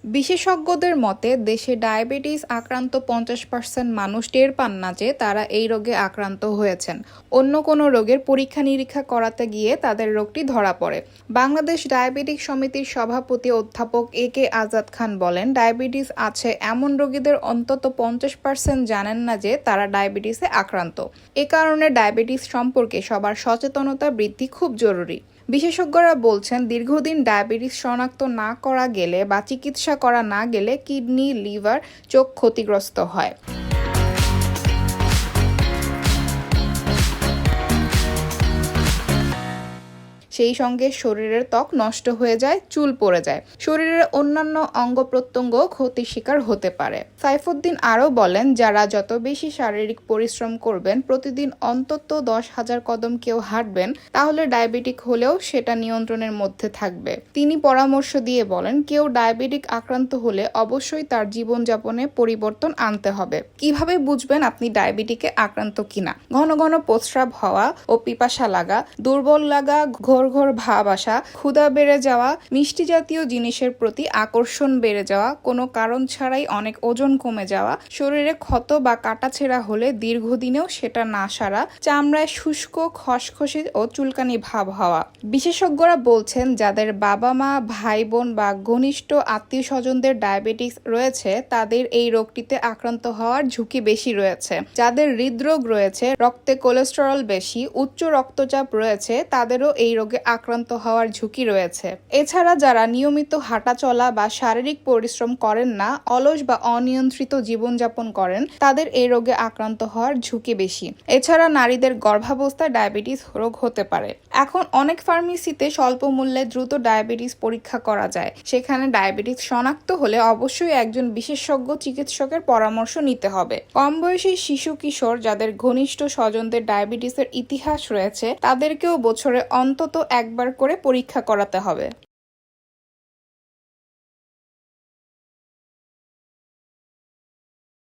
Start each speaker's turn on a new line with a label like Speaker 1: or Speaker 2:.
Speaker 1: বিশেষজ্ঞদের মতে দেশে ডায়াবেটিস আক্রান্ত 50% মানুষ টের পান না যে তারা এই রোগে আক্রান্ত হয়েছেন। অন্য কোনো রোগের পরীক্ষা নিরীক্ষা করাতে গিয়ে তাদের রোগটি ধরা পড়ে। বাংলাদেশ ডায়াবেটিক সমিতির সভাপতি অধ্যাপক এ.কে আজাদ খান বলেন, ডায়াবেটিস আছে এমন রোগীদের অন্তত 50% জানেন না যে তারা ডায়াবেটিসে আক্রান্ত। এ কারণে ডায়াবেটিস সম্পর্কে সবার সচেতনতা বৃদ্ধি খুব জরুরি। বিশেষজ্ঞরা বলছেন, দীর্ঘদিন ডায়াবেটিস শনাক্ত না করা গেলে বা চিকিৎসা করা না গেলে কিডনি, লিভার, চোখ ক্ষতিগ্রস্ত হয়। সেই সঙ্গে শরীরের ত্বক নষ্ট হয়ে যায়, চুল পড়ে যায়, শরীরের অন্যান্য অঙ্গ প্রত্যঙ্গ ক্ষতির শিকার হতে পারে। সাইফুদ্দিন আরও বলেন, যারা যত বেশি শারীরিক পরিশ্রম করবেন, প্রতিদিন অন্তত 10,000 কদম কেউ হাঁটবেন, তাহলে ডায়াবেটিক হলেও সেটা নিয়ন্ত্রণের মধ্যে থাকবে। তিনি পরামর্শ দিয়ে বলেন, কেউ ডায়াবেটিক আক্রান্ত হলে অবশ্যই তার জীবনযাপনে পরিবর্তন আনতে হবে। কিভাবে বুঝবেন আপনি ডায়াবেটিকে আক্রান্ত কিনা? ঘন ঘন প্রস্রাব হওয়া ও পিপাসা লাগা, দুর্বল লাগা, ঘোর ঘোর ভাব আসা, ক্ষুধা বেড়ে যাওয়া, মিষ্টি জাতীয় জিনিসের প্রতি আকর্ষণ বেড়ে যাওয়া, কোনো কারণ ছাড়াই অনেক ওজন কমে যাওয়া, শরীরে ক্ষত বা কাটাছেঁড়া হলে দীর্ঘদিনেও সেটা না সারা, চামড়ায় শুষ্ক, খসখসে ও চুলকানি ভাব হওয়া। বিশেষজ্ঞরা বলছেন, যাদের বাবা মা, ভাই বোন বা ঘনিষ্ঠ আত্মীয় স্বজনদের ডায়াবেটিস রয়েছে তাদের এই রোগটিতে আক্রান্ত হওয়ার ঝুঁকি বেশি রয়েছে। যাদের হৃদরোগ রয়েছে, রক্তে কোলেস্টেরল বেশি, উচ্চ রক্তচাপ রয়েছে, তাদেরও এই রোগে আক্রান্ত হওয়ার ঝুঁকি রয়েছে। এছাড়া যারা নিয়মিত হাঁটাচলা বা শারীরিক পরিশ্রম করেন না, অলস বা অনিয়ন্ত্রিত জীবনযাপন করেন, তাদের এই রোগে আক্রান্ত হওয়ার ঝুঁকি বেশি। এছাড়া নারীদের গর্ভাবস্থায় ডায়াবেটিস রোগ হতে পারে। এখন অনেক ফার্মেসিতে স্বল্প মূল্যে দ্রুত ডায়াবেটিস পরীক্ষা করা যায়। সেখানে ডায়াবেটিস শনাক্ত হলে অবশ্যই একজন বিশেষজ্ঞ চিকিৎসকের পরামর্শ নিতে হবে। কম বয়সী শিশু কিশোর যাদের ঘনিষ্ঠ স্বজনদের ডায়াবেটিসের ইতিহাস রয়েছে, তাদেরকেও বছরে অন্তত একবার করে পরীক্ষা করাতে হবে।